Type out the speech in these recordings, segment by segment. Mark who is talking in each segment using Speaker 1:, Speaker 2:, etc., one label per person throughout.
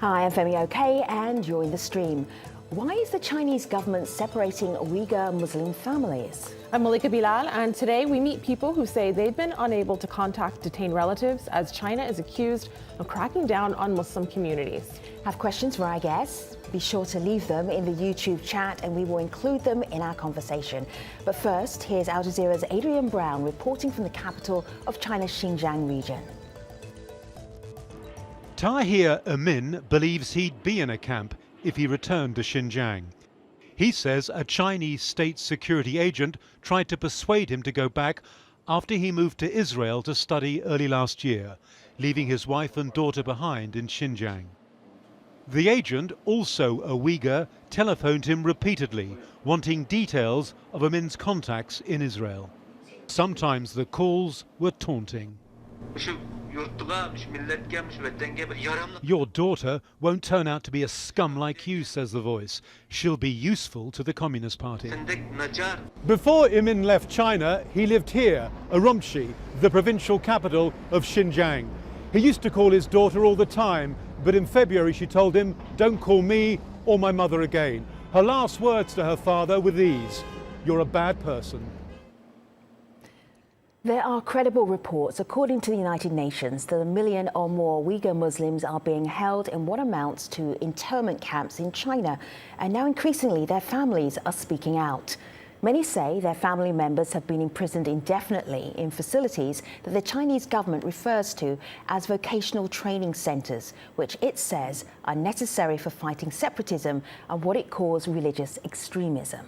Speaker 1: Hi, I'm Femi OK, and you're in the stream. Why is the Chinese government separating Uyghur Muslim families?
Speaker 2: I'm Malika Bilal, and today we meet people who say they've been unable to contact detained relatives as China is accused of cracking down on Muslim communities.
Speaker 1: Have questions for our guests? Be sure to leave them in the YouTube chat and we will include them in our conversation. But first, here's Al Jazeera's Adrian Brown reporting from the capital of China's Xinjiang region.
Speaker 3: Tahir Amin believes he'd be in a camp if he returned to Xinjiang. He says a Chinese state security agent tried to persuade him to go back after he moved to Israel to study early last year, leaving his wife and daughter behind in Xinjiang. The agent, also a Uyghur, telephoned him repeatedly, wanting details of Amin's contacts in Israel. Sometimes the calls were taunting. Your daughter won't turn out to be a scum like you, says the voice. She'll be useful to the Communist Party. Before Amin left China, he lived here, Urumqi, the provincial capital of Xinjiang. He used to call his daughter all the time, but in February she told him, "Don't call me or my mother again." Her last words to her father were these: "You're a bad person."
Speaker 1: There are credible reports, according to the United Nations, that 1 million or more Uyghur Muslims are being held in what amounts to internment camps in China, and now increasingly their families are speaking out. Many say their family members have been imprisoned indefinitely in facilities that the Chinese government refers to as vocational training centres, which it says are necessary for fighting separatism and what it calls religious extremism.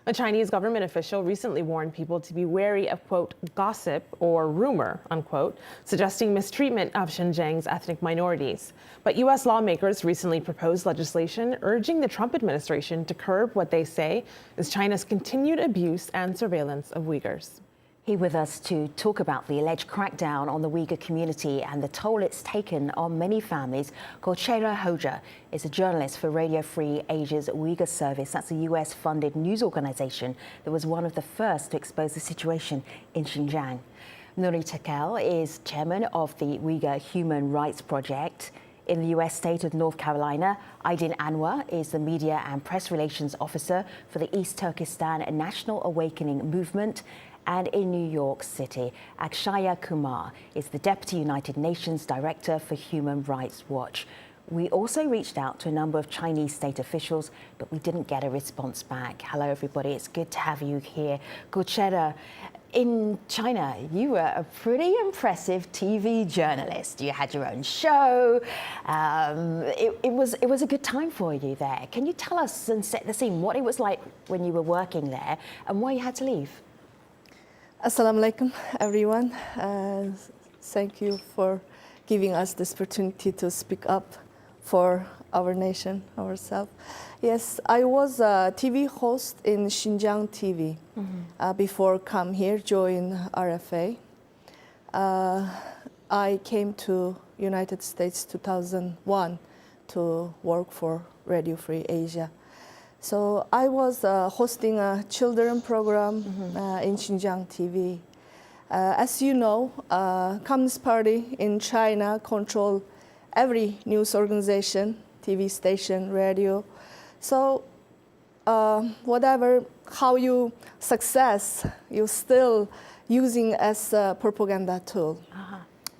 Speaker 2: A Chinese government official recently warned people to be wary of, quote, gossip or rumor, unquote, suggesting mistreatment of Xinjiang's ethnic minorities. But U.S. lawmakers recently proposed legislation urging the Trump administration to curb what they say is China's continued abuse and surveillance of Uyghurs.
Speaker 1: Here with us to talk about the alleged crackdown on the Uyghur community and the toll it's taken on many families, Golchera Hoja is a journalist for Radio Free Asia's Uyghur Service. That's a US-funded news organization that was one of the first to expose the situation in Xinjiang. Nuri Tekel is chairman of the Uyghur Human Rights Project. In the US state of North Carolina, Aydin Anwar is the media and press relations officer for the East Turkestan National Awakening Movement. And in New York City, Akshaya Kumar is the Deputy United Nations Director for Human Rights Watch. We also reached out to a number of Chinese state officials, but we didn't get a response back. Hello, everybody. It's good to have you here. Golchera, in China, you were a pretty impressive TV journalist. You had your own show. It was a good time for you there. Can you tell us and set the scene what it was like when you were working there and why you had to leave?
Speaker 4: Assalamu alaikum, everyone. Thank you for giving us this opportunity to speak up for our nation, ourselves. Yes, I was a TV host in Xinjiang TV before come here, join RFA. I came to United States 2001 to work for Radio Free Asia. So I was hosting a children program in Xinjiang TV. As you know, Communist Party in China control every news organization, TV station, radio. So how you success, you still using as a propaganda tool.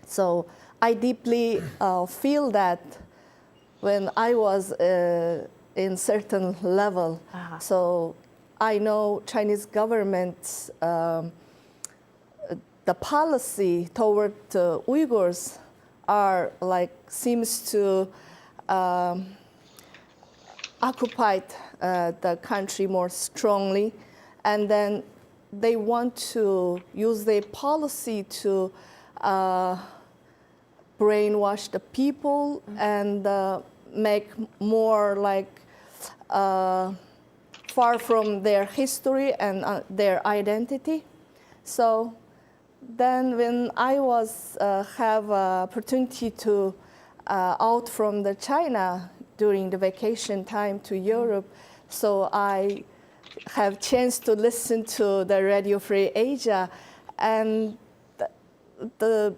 Speaker 4: So I deeply feel that when I was in certain level. So I know Chinese government's the policy toward Uyghurs are seems to occupy the country more strongly, and then they want to use their policy to brainwash the people and make more far from their history and their identity. So then when I was have opportunity to out from the China during the vacation time to Europe, so I have chance to listen to the Radio Free Asia, and the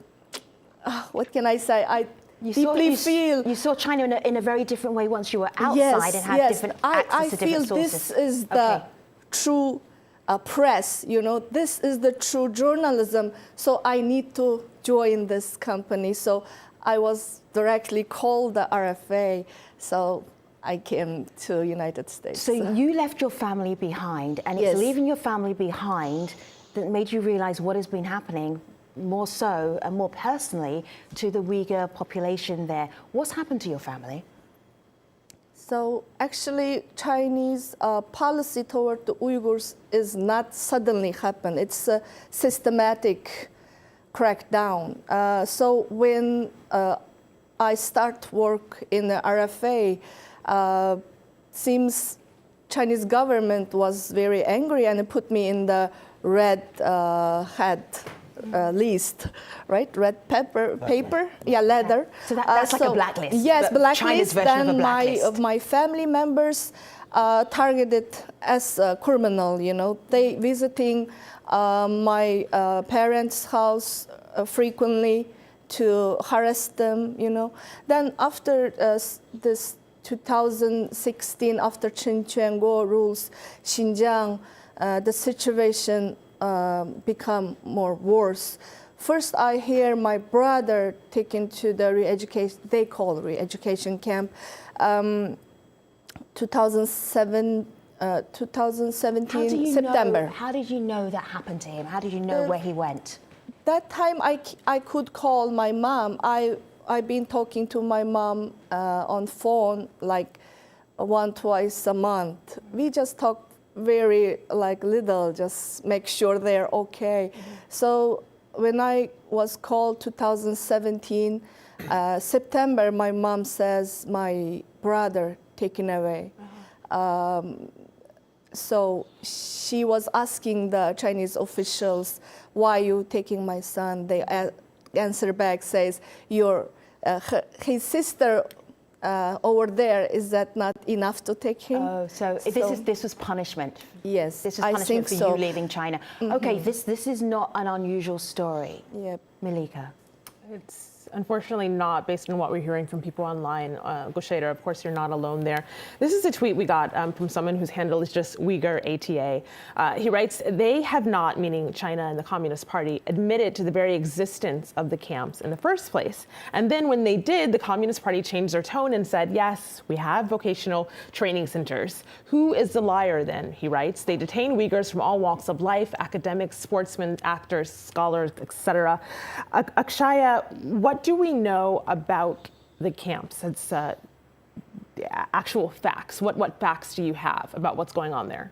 Speaker 4: what can I say? feel.
Speaker 1: You saw China in a very different way once you were outside and had different access to different sources.
Speaker 4: I feel this is the true press, this is the true journalism. So I need to join this company. So I was directly called the RFA. So I came to United States.
Speaker 1: So you left your family behind, and it's leaving your family behind that made you realize what has been happening more so and more personally to the Uyghur population there. What's happened to your family?
Speaker 4: So actually, Chinese policy toward the Uyghurs is not suddenly happen. It's a systematic crackdown. So when I start work in the RFA, seems Chinese government was very angry and put me in the red hat list, right? Red paper, leather.
Speaker 1: So that's like a blacklist.
Speaker 4: Yes, blacklist.
Speaker 1: China's version of a blacklist.
Speaker 4: My family members targeted as a criminal. They visiting my parents' house frequently to harass them. Then after this 2016, after Xinjiang rules, Xinjiang, the situation become more worse. First, I hear my brother taken to the re-education, they call re-education camp, 2017, September.
Speaker 1: How did you know that happened to him? How did you know where he went?
Speaker 4: That time I could call my mom. I've been talking to my mom on phone like twice a month. We just talk very little, just make sure they're okay. So when I was called 2017, September, my mom says my brother taken away. So she was asking the Chinese officials, why you taking my son? They answer back, says, his sister over there, is that not enough to take him?
Speaker 1: Oh, so this was punishment.
Speaker 4: Yes,
Speaker 1: this was punishment for you leaving China. Okay, this is not an unusual story.
Speaker 4: Yep.
Speaker 1: Malika.
Speaker 2: It's unfortunately not, based on what we're hearing from people online. Goshader, of course, you're not alone there. This is a tweet we got from someone whose handle is just Uyghur ATA. He writes, they have not, meaning China and the Communist Party, admitted to the very existence of the camps in the first place. And then when they did, the Communist Party changed their tone and said, yes, we have vocational training centers. Who is the liar then? He writes, they detain Uyghurs from all walks of life, academics, sportsmen, actors, scholars, etc. Akshaya, what do we know about the camps? It's actual facts. What facts do you have about what's going on there?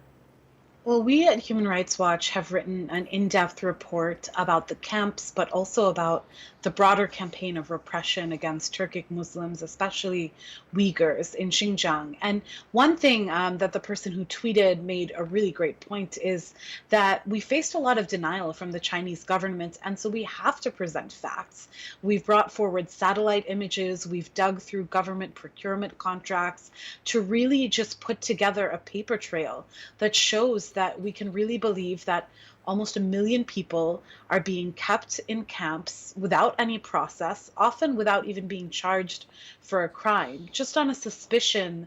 Speaker 5: Well, we at Human Rights Watch have written an in-depth report about the camps, but also about the broader campaign of repression against Turkic Muslims, especially Uyghurs in Xinjiang. And one thing that the person who tweeted made a really great point is that we faced a lot of denial from the Chinese government, and so we have to present facts. We've brought forward satellite images, we've dug through government procurement contracts to really just put together a paper trail that shows that we can really believe that almost 1 million people are being kept in camps without any process, often without even being charged for a crime, just on a suspicion.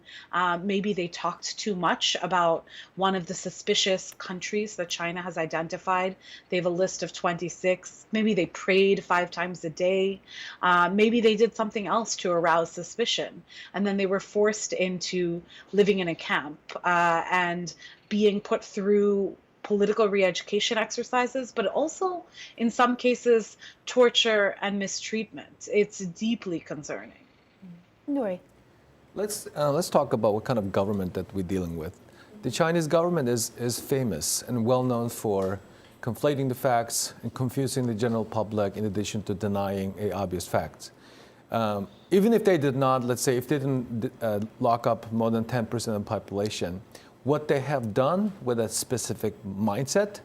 Speaker 5: Maybe they talked too much about one of the suspicious countries that China has identified. They have a list of 26. Maybe they prayed 5 times a day. Maybe they did something else to arouse suspicion. And then they were forced into living in a camp and being put through political re-education exercises, but also in some cases torture and mistreatment. It's deeply concerning.
Speaker 1: Nuri.
Speaker 6: Let's talk about what kind of government that we're dealing with. The Chinese government is famous and well known for conflating the facts and confusing the general public in addition to denying obvious facts. Even if they did not, let's say, if they didn't lock up more than 10% of the population, what they have done with a specific mindset,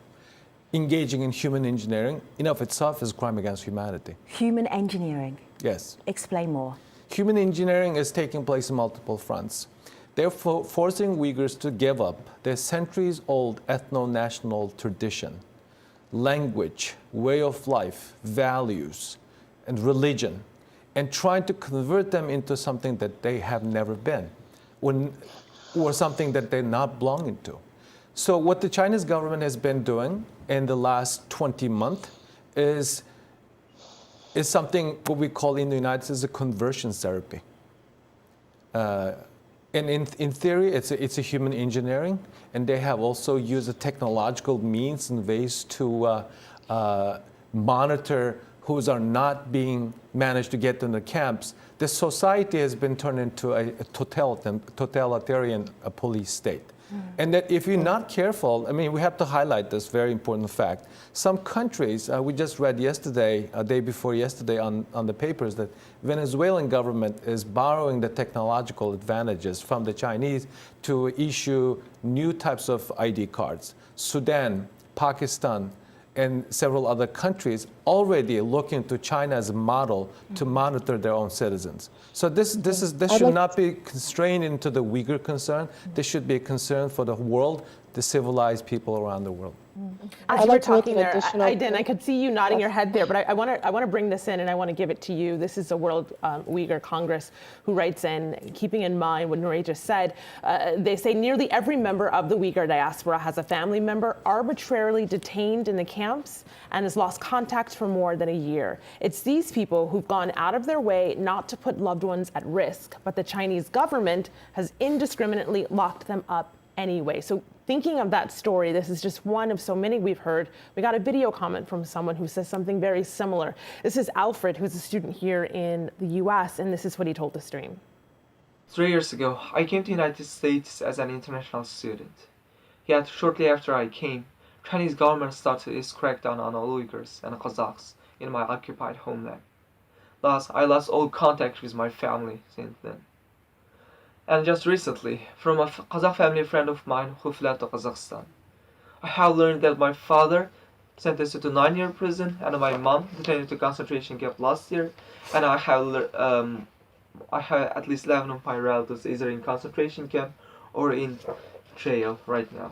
Speaker 6: engaging in human engineering, in of itself is a crime against humanity.
Speaker 1: Human engineering?
Speaker 6: Yes.
Speaker 1: Explain more.
Speaker 6: Human engineering is taking place on multiple fronts. They're forcing Uyghurs to give up their centuries-old ethno-national tradition, language, way of life, values, and religion and trying to convert them into something that they have never been, or something that they're not belonging to. So what the Chinese government has been doing in the last 20 months is something what we call in the United States a conversion therapy. And in theory, it's a human engineering, and they have also used the technological means and ways to monitor who's are not being managed to get in the camps. The society has been turned into a totalitarian police state. And that if you're not careful, I mean, we have to highlight this very important fact. Some countries, we just read yesterday, day before yesterday on the papers, that Venezuelan government is borrowing the technological advantages from the Chinese to issue new types of ID cards. Sudan, Pakistan, and several other countries already looking to China as a model to monitor their own citizens. So this should not be constrained into the Uyghur concern. This should be a concern for the world, the civilized people around the world.
Speaker 2: As you were talking there, I could see you nodding your head there, but I want to bring this in and I want to give it to you. This is the World Uyghur Congress who writes in, keeping in mind what Nuri just said, they say nearly every member of the Uyghur diaspora has a family member arbitrarily detained in the camps and has lost contact for more than a year. It's these people who've gone out of their way not to put loved ones at risk, but the Chinese government has indiscriminately locked them up anyway. So thinking of that story, this is just one of so many we've heard. We got a video comment from someone who says something very similar. This is Alfred, who's a student here in the US, and this is what he told the stream.
Speaker 7: 3 years ago, I came to the United States as an international student. Yet, shortly after I came, Chinese government started its crackdown on all Uyghurs and Kazakhs in my occupied homeland. Thus, I lost all contact with my family since then. And just recently, from a Kazakh family friend of mine who fled to Kazakhstan, I have learned that my father sentenced to 9-year prison and my mom detained to concentration camp last year, and I have at least 11 of my relatives either in concentration camp or in jail right now.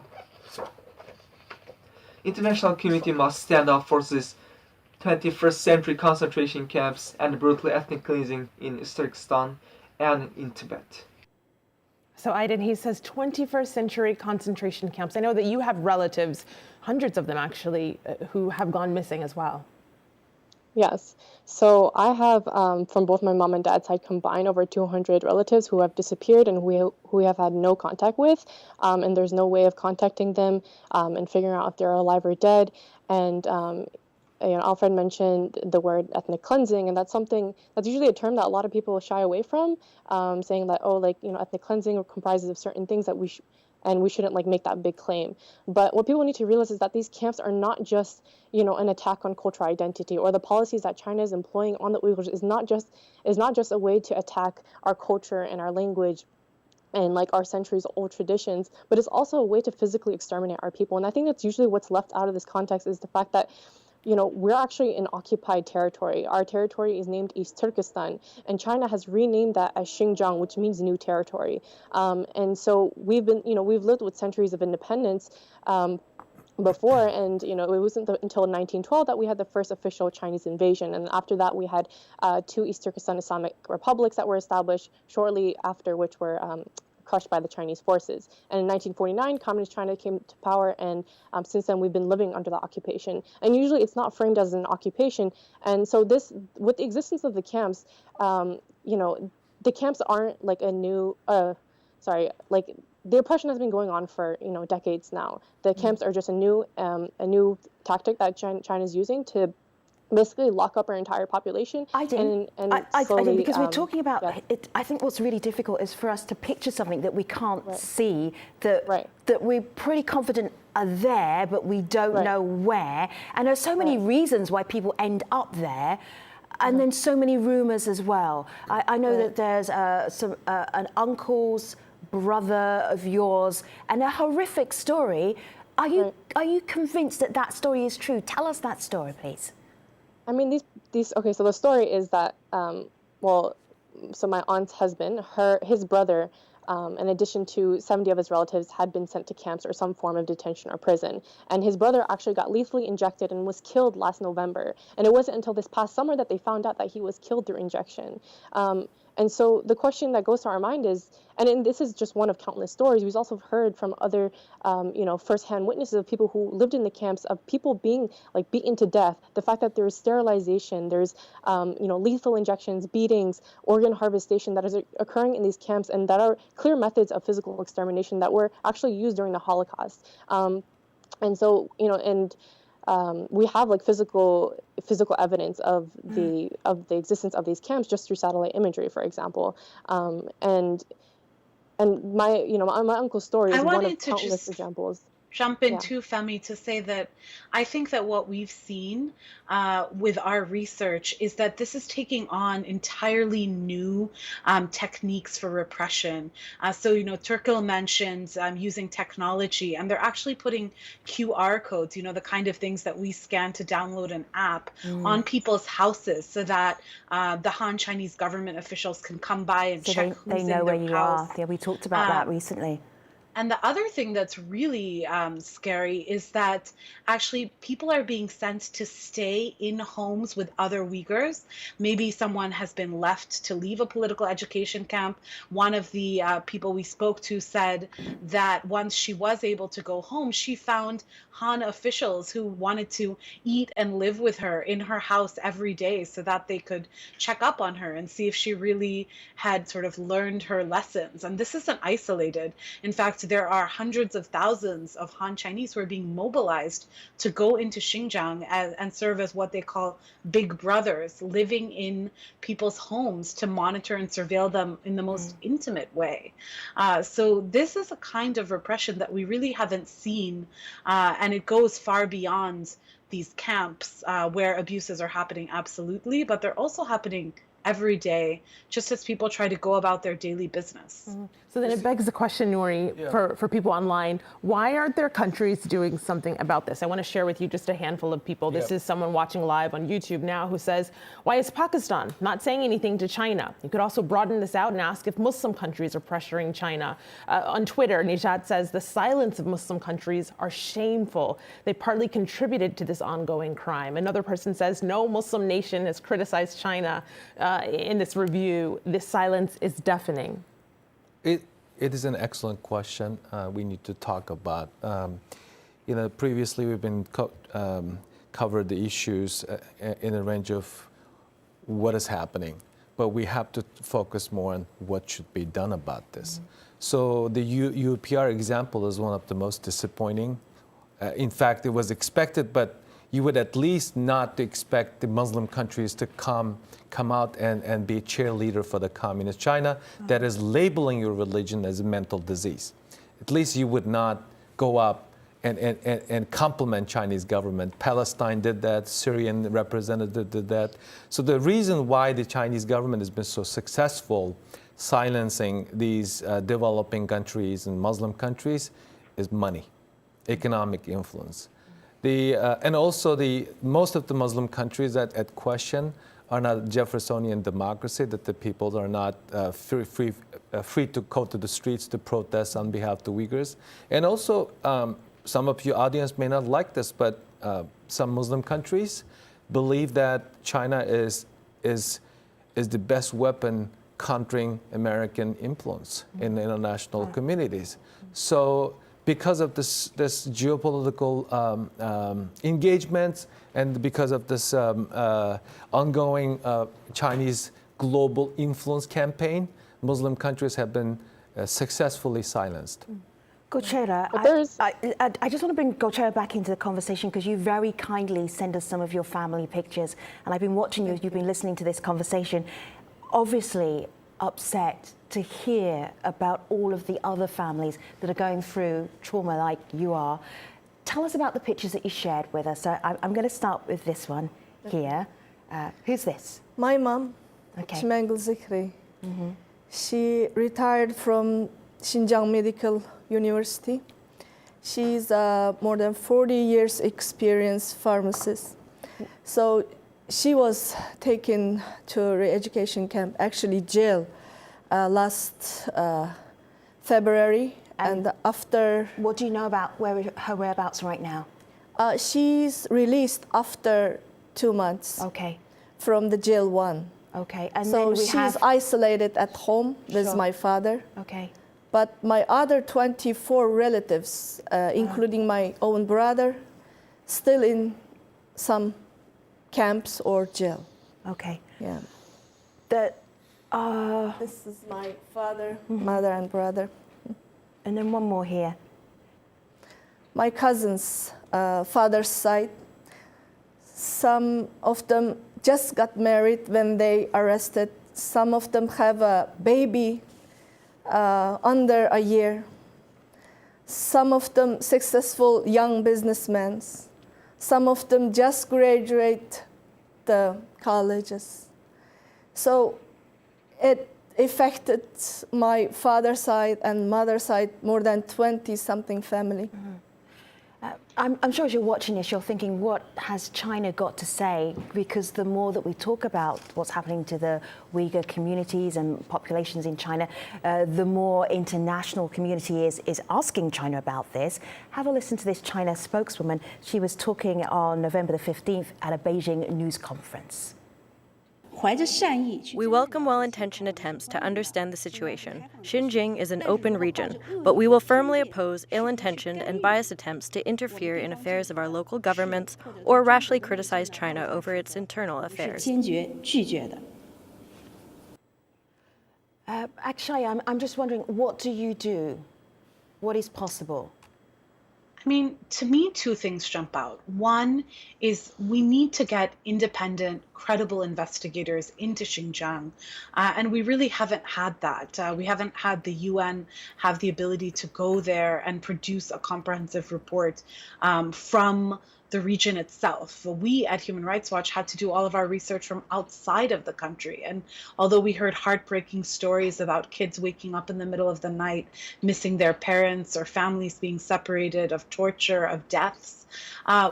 Speaker 7: International community must stand up for these 21st century concentration camps and brutal ethnic cleansing in Uzbekistan and in Tibet.
Speaker 2: So Aydin, he says 21st century concentration camps. I know that you have relatives, hundreds of them actually, who have gone missing as well.
Speaker 8: Yes. So I have, from both my mom and dad's side combined, over 200 relatives who have disappeared and who we have had no contact with. And there's no way of contacting them and figuring out if they're alive or dead. And Alfred mentioned the word ethnic cleansing, and that's usually a term that a lot of people shy away from, saying that, ethnic cleansing comprises of certain things that we shouldn't make that big claim. But what people need to realize is that these camps are not just, an attack on cultural identity, or the policies that China is employing on the Uyghurs is not just a way to attack our culture and our language and our centuries-old traditions, but it's also a way to physically exterminate our people. And I think that's usually what's left out of this context is the fact that we're actually in occupied territory. Our territory is named East Turkestan, and China has renamed that as Xinjiang, which means new territory. And so we've lived with centuries of independence before, and it wasn't until 1912 that we had the first official Chinese invasion. And after that, we had 2 East Turkestan Islamic republics that were established shortly after, which were crushed by the Chinese forces. And in 1949, Communist China came to power, and since then we've been living under the occupation. And usually it's not framed as an occupation. And so with the existence of the camps, the camps aren't a new, the oppression has been going on for decades now. The camps are just a new tactic that China is using to basically lock up our entire population.
Speaker 1: I think because we're talking about it, I think what's really difficult is for us to picture something that we can't see, that we're pretty confident are there, but we don't know where. And there's so many reasons why people end up there. And then so many rumors as well. I know that there's an uncle's brother of yours, and a horrific story. Are you convinced that story is true? Tell us that story, please.
Speaker 8: I mean, so the story is that, so my aunt's husband, his brother In addition to 70 of his relatives had been sent to camps or some form of detention or prison. And his brother actually got lethally injected and was killed last November. And it wasn't until this past summer that they found out that he was killed through injection. And so the question that goes to our mind is, and this is just one of countless stories, we've also heard from other, firsthand witnesses of people who lived in the camps, of people being like beaten to death. The fact that there's sterilization, there's, lethal injections, beatings, organ harvestation that is occurring in these camps, and that are clear methods of physical extermination that were actually used during the Holocaust. And so, we have like physical evidence of the existence of these camps just through satellite imagery, for example. And my uncle's story is one of countless examples.
Speaker 5: Jump in too, Femi, to say that I think that what we've seen with our research is that this is taking on entirely new techniques for repression. Turkil mentions using technology, and they're actually putting QR codes, the kind of things that we scan to download an app on people's houses, so that the Han Chinese government officials can come by and check who's in their house. They know where you are.
Speaker 1: Yeah, we talked about that recently.
Speaker 5: And the other thing that's really scary is that actually people are being sent to stay in homes with other Uyghurs. Maybe someone has been left to leave a political education camp. One of the people we spoke to said that once she was able to go home, she found Han officials who wanted to eat and live with her in her house every day so that they could check up on her and see if she really had sort of learned her lessons. And this isn't isolated. In fact, there are hundreds of thousands of Han Chinese who are being mobilized to go into Xinjiang and serve as what they call big brothers, living in people's homes to monitor and surveil them in the most intimate way. So this is a kind of repression that we really haven't seen, and it goes far beyond these camps where abuses are happening, absolutely, but they're also happening every day, just as people try to go about their daily business.
Speaker 2: So then it begs the question, Nouri, for people online, why aren't there countries doing something about this? I want to share with you just a handful of people. This is someone watching live on YouTube now who says, why is Pakistan not saying anything to China? You could also broaden this out and ask if Muslim countries are pressuring China. On Twitter, Nijat says the silence of Muslim countries are shameful. They partly contributed to this ongoing crime. Another person says, no Muslim nation has criticized China in this review. This silence is deafening.
Speaker 6: It is an excellent question we need to talk about. Previously we've been covered the issues in a range of what is happening, but we have to focus more on what should be done about this. So the UPR example is one of the most disappointing. In fact, it was expected, but you would at least not expect the Muslim countries to come out and be a cheerleader for the communist China that is labeling your religion as a mental disease. At least you would not go up and compliment Chinese government. Palestine did that, Syrian representative did that. So the reason why the Chinese government has been so successful silencing these developing countries and Muslim countries is money, economic influence. And also most of the Muslim countries at question are not Jeffersonian democracy, that the people are not free to go to the streets to protest on behalf of the Uyghurs. And also, some of your audience may not like this, but some Muslim countries believe that China is the best weapon countering American influence in international communities. So because of this geopolitical engagements and because of this ongoing Chinese global influence campaign, Muslim countries have been successfully silenced.
Speaker 1: Golchera, I just want to bring Golchera back into the conversation because you very kindly send us some of your family pictures, and I've been watching you, you've been listening to this conversation. Obviously upset to hear about all of the other families that are going through trauma like you are. Tell us about the pictures that you shared with us. So I'm going to start with this one here. Who's this?
Speaker 4: My mom,
Speaker 1: Okay.
Speaker 4: Chimangul Zikri. She retired from Xinjiang Medical University. She's more than 40 years experienced pharmacist. So she was taken to re-education camp, actually jail, last February, and after
Speaker 1: What do you know about her whereabouts right now?
Speaker 4: she's released after 2 months
Speaker 1: Okay,
Speaker 4: from the jail 1.
Speaker 1: okay. And
Speaker 4: So
Speaker 1: then we
Speaker 4: she's
Speaker 1: have...
Speaker 4: isolated at home with
Speaker 1: Sure.
Speaker 4: my father.
Speaker 1: Okay,
Speaker 4: But my other 24 relatives, including my own brother, still in some camps or jail.
Speaker 1: okay.
Speaker 4: Yeah.
Speaker 1: The,
Speaker 4: This is my father, mother, and brother.
Speaker 1: and then one more here.
Speaker 4: My cousins, father's side, some of them just got married when they arrested. Some of them have a baby under a year. Some of them successful young businessmen. Some of them just graduate the colleges. So it affected my father's side and mother's side, more than 20-something family.
Speaker 1: I'm sure as you're watching this, you're thinking, what has China got to say? Because the more that we talk about what's happening to the Uyghur communities and populations in China, the more international community is asking China about this. Have a listen to this China spokeswoman. She was talking on November the 15th at a Beijing news conference.
Speaker 9: We welcome well-intentioned attempts to understand the situation. Xinjiang is an open region, but we will firmly oppose ill-intentioned and biased attempts to interfere in affairs of our local governments or rashly criticize China over its internal affairs.
Speaker 1: Akshay, I'm just wondering, what do you do? What is possible?
Speaker 5: I mean, to me, two things jump out. One is we need to get independent, credible investigators into Xinjiang. And we really haven't had that. We haven't had the UN have the ability to go there and produce a comprehensive report from the region itself. We at Human Rights Watch had to do all of our research from outside of the country. And although we heard heartbreaking stories about kids waking up in the middle of the night, missing their parents, or families being separated, of torture, of deaths,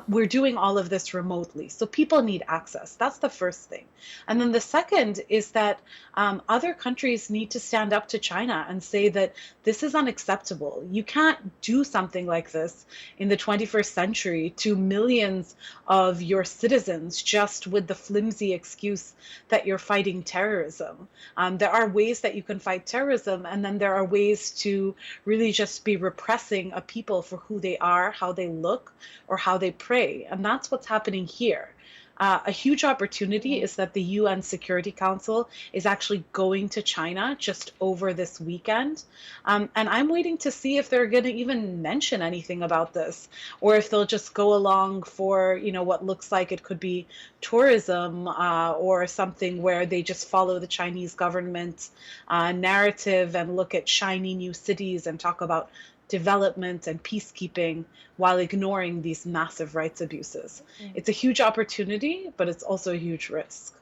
Speaker 5: we're doing all of this remotely. So people need access. That's the first thing. And then the second is that other countries need to stand up to China and say that this is unacceptable. You can't do something like this in the 21st century to millions of your citizens just with the flimsy excuse that you're fighting terrorism. There are ways that you can fight terrorism, and then there are ways to really just be repressing a people for who they are, how they look, or how they pray. And that's what's happening here. A huge opportunity is that the UN Security Council is actually going to China just over this weekend. And I'm waiting to see if they're going to even mention anything about this, or if they'll just go along for, you know, what looks like it could be tourism or something where they just follow the Chinese government narrative and look at shiny new cities and talk about development and peacekeeping while ignoring these massive rights abuses. It's a huge opportunity, but it's also a huge risk.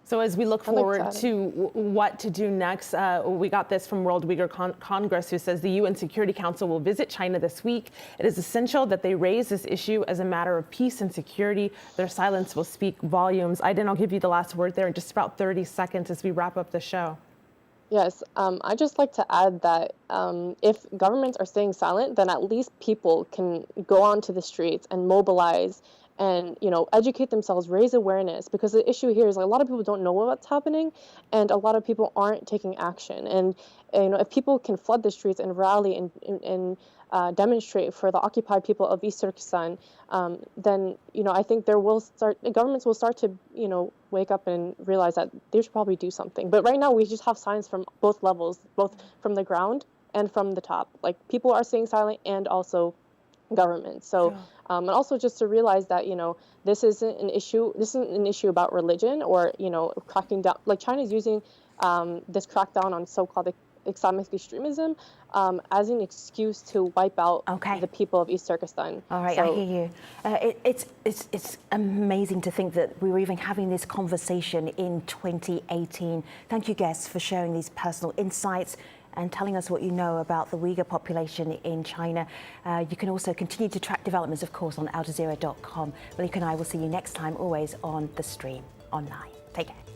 Speaker 2: So as we look forward to what to do next, we got this from World Uyghur Congress, who says the UN Security Council will visit China this week. It is essential that they raise this issue as a matter of peace and security. Their silence will speak volumes. Aiden, I'll give you the last word there in just about 30 seconds as we wrap up the show.
Speaker 8: Yes, I'd just like to add that if governments are staying silent, then at least people can go onto the streets and mobilize and, you know, educate themselves, raise awareness, because the issue here is a lot of people don't know what's happening, and a lot of people aren't taking action. And you know, if people can flood the streets and rally and demonstrate for the occupied people of East Turkestan, then, you know, I think governments will start to, you know, wake up and realize that they should probably do something. But right now we just have signs from both levels, both from the ground and from the top. Like, people are staying silent, and also government. So,
Speaker 1: Sure.
Speaker 8: And also just to realize that, you know, this isn't an issue about religion or, you know, cracking down. Like, China is using this crackdown on so-called Islamic extremism as an excuse to wipe out the people of East Turkestan.
Speaker 1: All right, I hear you. It's amazing to think that we were even having this conversation in 2018. Thank you, guests, for sharing these personal insights and telling us what you know about the Uyghur population in China. You can also continue to track developments, of course, on AlJazeera.com. Malika and I will see you next time, always on the stream online. Take care.